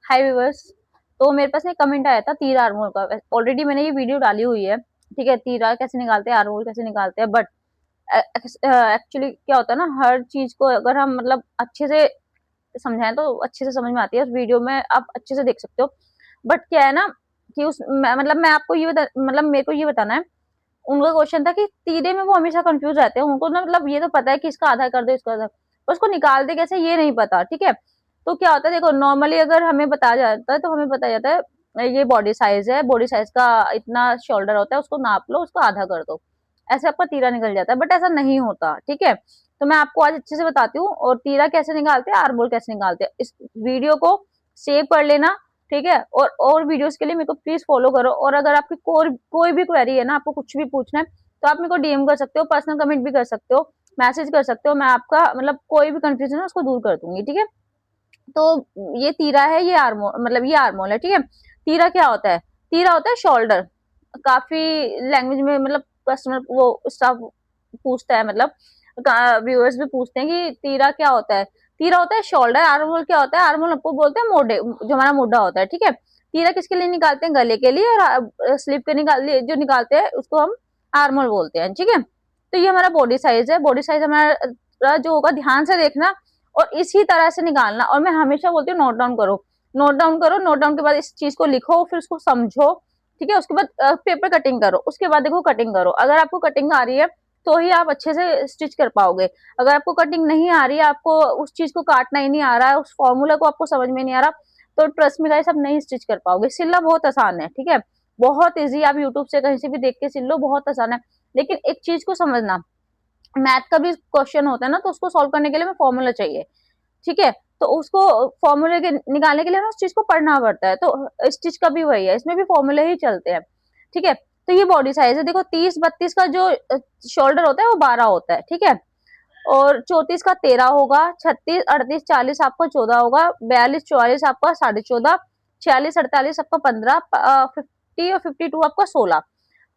हाय viewers. तो मेरे पास एक कमेंट आया था तीर आर्मोल का। ऑलरेडी मैंने ये वीडियो डाली हुई है, ठीक है, तीरा कैसे निकालते हैं, आर्मोल कैसे निकालते हैं। बट एक्चुअली क्या होता है ना, हर चीज को अगर हम मतलब अच्छे से समझाएं तो अच्छे से समझ में आती है। उस वीडियो में आप अच्छे से देख सकते हो। बट क्या है ना कि मतलब मैं आपको ये मतलब मेरे को ये बताना है। उनका क्वेश्चन था कि तीरे में वो हमेशा कंफ्यूज रहते हैं। उनको ना मतलब ये तो पता है कि इसका आधा कर दो, इसका आधा, पर उसको निकालते कैसे ये नहीं पता, ठीक है। तो क्या होता है, देखो नॉर्मली अगर हमें बताया जाता है तो हमें बताया जाता है ये बॉडी साइज है, बॉडी साइज का इतना शोल्डर होता है, उसको नाप लो, उसको आधा कर दो, ऐसे आपका तीरा निकल जाता है। बट ऐसा नहीं होता, ठीक है। तो मैं आपको आज अच्छे से बताती हूँ, और तीरा कैसे निकालते हैं, आर्मोल कैसे निकालते हैं। इस वीडियो को सेव कर लेना, ठीक है। और वीडियोस के लिए मेरे को प्लीज फॉलो करो। और अगर आपकी कोई भी क्वेरी है ना, आपको कुछ भी पूछना है, तो आप मेरे को डीएम कर सकते हो, पर्सनल कमेंट भी कर सकते हो, मैसेज कर सकते हो। मैं आपका मतलब कोई भी कंफ्यूजन है उसको दूर कर दूंगी, ठीक है। तो ये तीरा है, ये आर्मोल, मतलब ये आर्मोल है, ठीक है। तीरा क्या होता है? तीरा होता है शोल्डर। काफी लैंग्वेज में मतलब कस्टमर वो स्टाफ पूछता है, मतलब व्यूअर्स भी पूछते हैं कि तीरा क्या होता है। तीरा होता है शोल्डर। आर्मोल क्या होता है? आर्मोल आपको बोलते हैं मोढे, जो हमारा मोढा होता है, ठीक है। तीरा किसके लिए निकालते हैं? गले के लिए। और स्लीप के जो निकालते हैं उसको हम आर्मोल बोलते हैं, ठीक है। तो ये हमारा बॉडी साइज है। बॉडी साइज हमारा जो होगा, ध्यान से देखना और इसी तरह से निकालना। और मैं हमेशा बोलती हूँ नोट डाउन करो, नोट डाउन करो, नोट डाउन के बाद इस चीज को लिखो, फिर उसको समझो, ठीक है। उसके बाद पेपर कटिंग करो, उसके बाद देखो कटिंग करो। अगर आपको कटिंग आ रही है तो ही आप अच्छे से स्टिच कर पाओगे। अगर आपको कटिंग नहीं आ रही है, आपको उस चीज को काटना ही नहीं आ रहा है, उस फॉर्मूला को आपको समझ में नहीं आ रहा, तो ट्रस्ट में गाइस आप नहीं स्टिच कर पाओगे। सिलना बहुत आसान है, ठीक है, बहुत इजी। आप यूट्यूब से कहीं से भी देख के सिल लो, बहुत आसान है। लेकिन एक चीज को समझना, मैथ का भी क्वेश्चन होता है ना, तो उसको सॉल्व करने के लिए हमें फॉर्मूला चाहिए, ठीक है। तो उसको फॉर्मूले के निकालने के लिए हमें उस चीज को पढ़ना पड़ता है। तो स्टिच का भी वही है, इसमें भी फॉर्मूले ही चलते हैं, ठीक है। तो ये बॉडी साइज है। देखो 30-32 का जो शोल्डर होता है वो 12 होता है, ठीक है। और 34 का 13 होगा, 36, 38, 40 आपका 14 होगा, 42, 44 आपका 14.5, 46, 48 आपका 15, 50 और 52 आपका 16।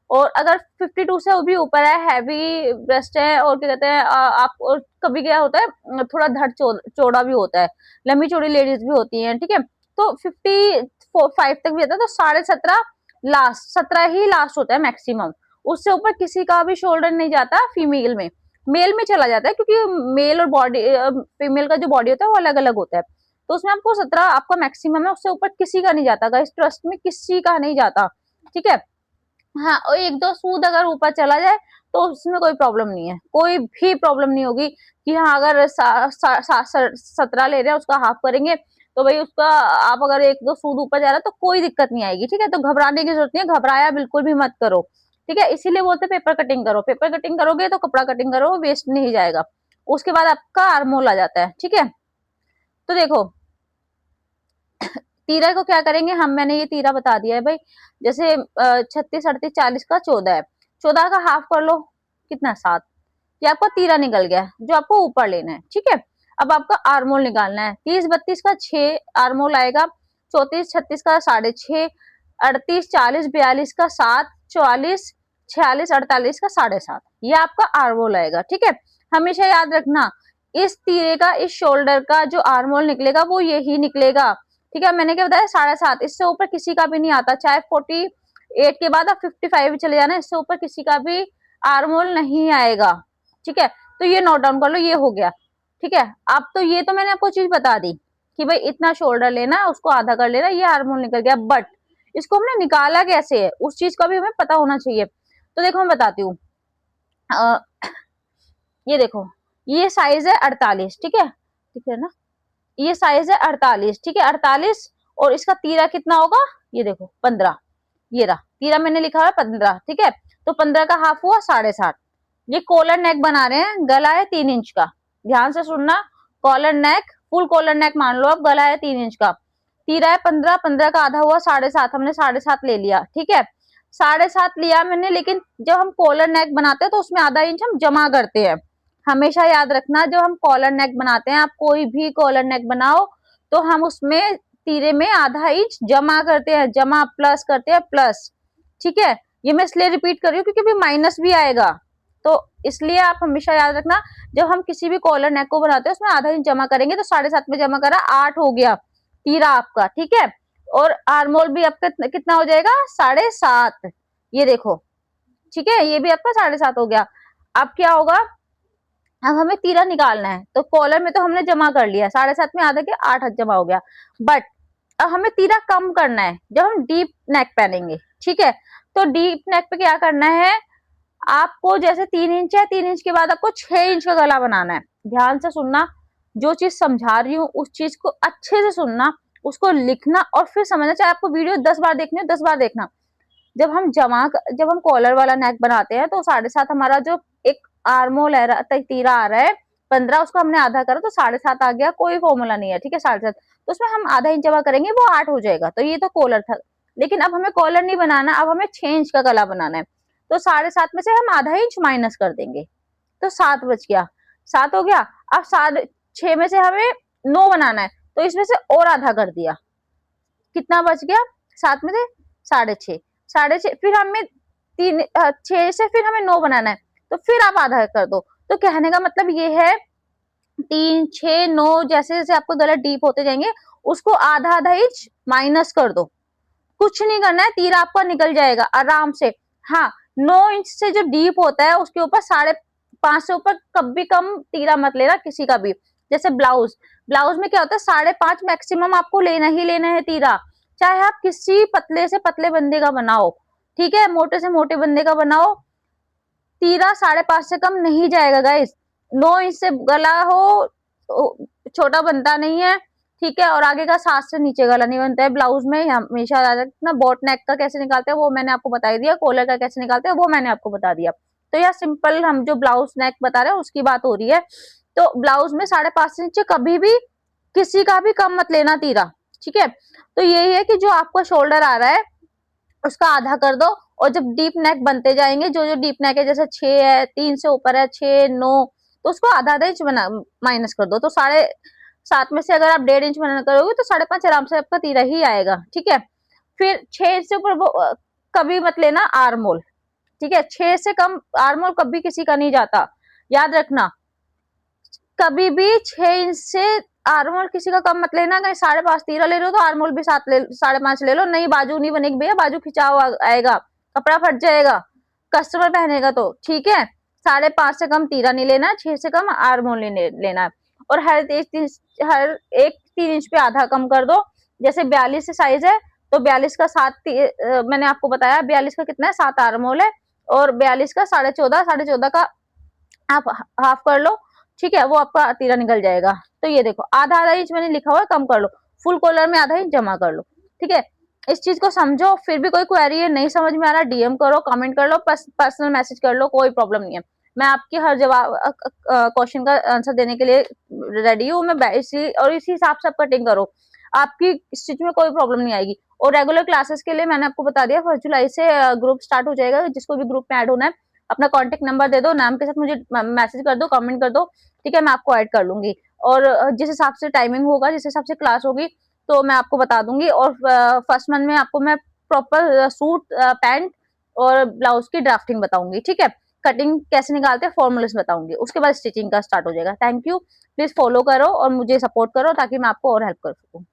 और अगर 52 से वो भी ऊपर है, हैवी ब्रेस्ट है, और क्या कहते हैं आप, और कभी क्या होता है थोड़ा धड़ चौड़ा भी होता है, लंबी चौड़ी लेडीज भी होती हैं, ठीक है। तो 55 तक भी आता है, तो 17.5 लास्ट, 17 ही लास्ट होता है मैक्सिमम। उससे ऊपर किसी का भी शोल्डर नहीं जाता फीमेल में। मेल में चला जाता है, क्योंकि मेल और बॉडी, फीमेल का जो बॉडी होता है वो अलग अलग होता है। तो उसमें आपको 17 आपका मैक्सिमम है, उससे ऊपर किसी का नहीं जाता गाइस, ट्रस्ट में किसी का नहीं जाता, ठीक है। हाँ, और एक दो सूद अगर ऊपर चला जाए तो उसमें कोई प्रॉब्लम नहीं है, कोई भी प्रॉब्लम नहीं होगी कि हाँ अगर 17 ले रहे हैं उसका हाफ करेंगे तो भाई उसका, आप अगर एक दो सूद ऊपर जा रहा है तो कोई दिक्कत नहीं आएगी, ठीक है। तो घबराने की जरूरत नहीं है, घबराया बिल्कुल भी मत करो, ठीक है। इसीलिए बोलते हैं पेपर कटिंग करो। पेपर कटिंग करोगे तो कपड़ा कटिंग करो, वेस्ट नहीं जाएगा। उसके बाद आपका आर्मोल आ जाता है, ठीक है। तो देखो तीरा को क्या करेंगे हम, मैंने ये तीरा बता दिया है भाई। जैसे 36, 38, 40 का 14 है, 14 का हाफ कर लो, कितना 7। ये आपका तीरा निकल गया, जो आपको ऊपर लेना है, ठीक है। अब आपका आर्मोल निकालना है। 30-32 का 6 आर्मोल आएगा, 34-36 का 6.5, 38-40-42 का 7, 44-46-48 का 7.5, ये आपका आर्मोल आएगा, ठीक है। हमेशा याद रखना, इस तीरे का, इस शोल्डर का जो आर्मोल निकलेगा वो यही निकलेगा, ठीक है। मैंने क्या बताया, 7.5, इससे ऊपर किसी का भी नहीं आता। चाहे 48 के बाद आप 55 चले जाना, इससे ऊपर किसी का भी आर्मोल नहीं आएगा, ठीक है। तो ये नोट डाउन कर लो, ये हो गया, ठीक है। अब तो ये तो मैंने आपको चीज बता दी कि भाई इतना शोल्डर लेना, उसको आधा कर लेना, ये आर्मोल निकल गया। बट इसको हमने निकाला कैसे है, उस चीज का भी हमें पता होना चाहिए। तो देखो मैं बताती हूँ। ये देखो, ये साइज है 48, ठीक है ना। ये साइज है 48, ठीक है, 48। और इसका तीरा कितना होगा, ये देखो 15। ये रहा तीरा, मैंने लिखा है 15, ठीक है। तो 15 का हाफ हुआ 7.5। ये कॉलर नेक बना रहे हैं, गला है 3 इंच का, ध्यान से सुनना। Collar neck, full collar neck मान लो, अब गला है 3 इंच का, तीरा है 15, 15 का आधा हुआ 7.5, हमने 7.5 ले लिया, ठीक है। 7.5 लिया मैंने, लेकिन जब हम कॉलर नेक बनाते हैं तो उसमें आधा इंच हम जमा करते हैं। हमेशा याद रखना, जब हम कॉलर नेक बनाते हैं, आप कोई भी कॉलर नेक बनाओ, तो हम उसमें तीरे में आधा इंच जमा करते हैं, जमा प्लस करते हैं, प्लस, ठीक है। ये मैं इसलिए रिपीट कर रही हूँ क्योंकि भी माइनस भी आएगा, तो इसलिए आप हमेशा याद रखना, जब हम किसी भी कॉलर नेक को बनाते हैं उसमें आधा इंच जमा करेंगे। तो 7.5 में जमा करा 8 हो गया, तीरा आपका, ठीक है। और आर्मोल भी आपका कितना हो जाएगा, 7.5, ये देखो, ठीक है, ये भी आपका 7.5 हो गया। अब क्या होगा, अब हमें तीरा निकालना है, तो कॉलर में तो हमने जमा कर लिया, 7.5 में आधा के 8 जमा हो गया, बट अब हमें तीरा कम करना है जब हम डीप नेक पहनेंगे, ठीक है। तो डीप नेक पे क्या करना है, आपको जैसे 3 इंच है, 3 इंच के बाद आपको 6 इंच का गला बनाना है। ध्यान से सुनना, जो चीज समझा रही हूँ उस चीज को अच्छे से सुनना, उसको लिखना और फिर समझना, चाहे आपको वीडियो 10 बार देखनी हो 10 बार देखना। जब हम कॉलर वाला नेक बनाते हैं तो 7.5 हमारा जो एक आर्मोल है, तीरा आ रहा है 15, उसको हमने आधा करा तो 7.5 आ गया, कोई फॉर्मूला नहीं है, ठीक है। 7.5 तो उसमें हम आधा इंच जमा करेंगे, वो 8 हो जाएगा। तो ये तो कॉलर था, लेकिन अब हमें कॉलर नहीं बनाना, अब हमें 6 इंच का गला बनाना है। तो 7.5 में से हम आधा इंच माइनस कर देंगे, तो 7 बच गया, 7 हो गया। अब 6 में से हमें 9 बनाना है, तो इसमें से और आधा कर दिया, कितना बच गया, 7 में से 6.5, 6.5 फिर हमें 6 से फिर हमें 9 बनाना है, तो फिर आप आधा कर दो। तो कहने का मतलब ये है, 3, 6, 9 जैसे जैसे आपको गला डीप होते जाएंगे, उसको आधा आधा इंच माइनस कर दो, कुछ नहीं करना है, तीर आपका निकल जाएगा आराम से। हाँ, 9 इंच से जो डीप होता है उसके ऊपर 5.5 से ऊपर कभी कम तीरा मत लेना किसी का भी। जैसे ब्लाउज, ब्लाउज में क्या होता है, 5.5 मैक्सिमम आपको लेना ही लेना है तीरा, चाहे आप किसी पतले से पतले बंदे का बनाओ, ठीक है, मोटे से मोटे बंदे का बनाओ, तीरा 5.5 से कम नहीं जाएगा गाइस। 9 इंच से गला हो छोटा बनता नहीं है, ठीक है, और आगे का 7 से नीचे गला नहीं बनता है ब्लाउज में हमेशा। ना बोट नेक का कैसे निकालते हैं वो मैंने आपको बता दिया, कॉलर का कैसे निकालते हैं वो मैंने आपको बता दिया। तो यह सिंपल हम जो ब्लाउज नेक बता रहे हैं उसकी बात हो रही है। तो ब्लाउज में 5.5 से नीचे कभी भी किसी का भी कम मत लेना तीरा, ठीक है। तो यही है कि जो आपका शोल्डर आ रहा है उसका आधा कर दो, और जब डीप नेक बनते जाएंगे, जो जो डीप नेक है जैसे 6 है, 3 से ऊपर है 6, 9, तो उसको आधा आधा इंच बना माइनस कर दो, तो 7.5 में से अगर आप 1.5 इंच माइनस करोगे तो 5.5 आराम से आपका तीरा ही आएगा, ठीक है। फिर 6 इंच से ऊपर कभी मत लेना आर्मोल, ठीक है, 6 से कम आर्मोल कभी किसी का नहीं जाता, याद रखना। कभी भी 6 इंच से आर्मोल किसी का कम मत लेना, कहीं 5.5 तीरा ले रहे हो तो आर्मोल भी 5.5 ले लो, नहीं बाजू नहीं बनेगी भैया, बाजू खिंचाव आएगा, कपड़ा फट जाएगा कस्टमर पहनेगा तो, ठीक है। 5.5 से कम तीरा नहीं लेना, 6 से कम आर्मोल नहीं लेना है। और हर एक 3 इंच पे आधा कम कर दो। जैसे 42 से साइज है तो 42 का 7, मैंने आपको बताया 42 का कितना है, 7 आर्मोल है, और 42 का 14.5 का आप हाफ कर लो, ठीक है, वो आपका तीरा निकल जाएगा। तो ये देखो आधा आधा इंच मैंने लिखा हुआ है, कम कर लो, फुल कॉलर में आधा इंच जमा कर लो, ठीक है। इस चीज को समझो, फिर भी कोई क्वेरी है नहीं समझ में आ रहा, डीएम करो, कमेंट कर लो, पर्सनल मैसेज कर लो, कोई प्रॉब्लम नहीं है, मैं आपकी हर जवाब क्वेश्चन का आंसर देने के लिए रेडी हूँ। मैं इसी हिसाब से आप कटिंग करो, आपकी स्टिच में कोई प्रॉब्लम नहीं आएगी। और रेगुलर क्लासेस के लिए मैंने आपको बता दिया 1 जुलाई से ग्रुप स्टार्ट हो जाएगा, जिसको भी ग्रुप में ऐड होना है अपना कॉन्टेक्ट नंबर दे दो, नाम के साथ मुझे मैसेज कर दो, कमेंट कर दो, ठीक है, मैं आपको ऐड कर लूंगी। और जिस हिसाब से टाइमिंग होगा, जिस हिसाब से क्लास होगी, तो मैं आपको बता दूंगी। और फर्स्ट मंथ में आपको मैं प्रॉपर सूट, पैंट और ब्लाउज की ड्राफ्टिंग बताऊंगी, ठीक है, कटिंग कैसे निकालते हैं फॉर्मूलेस बताऊंगी, उसके बाद स्टिचिंग का स्टार्ट हो जाएगा। थैंक यू, प्लीज फॉलो करो और मुझे सपोर्ट करो ताकि मैं आपको और हेल्प कर सकूं।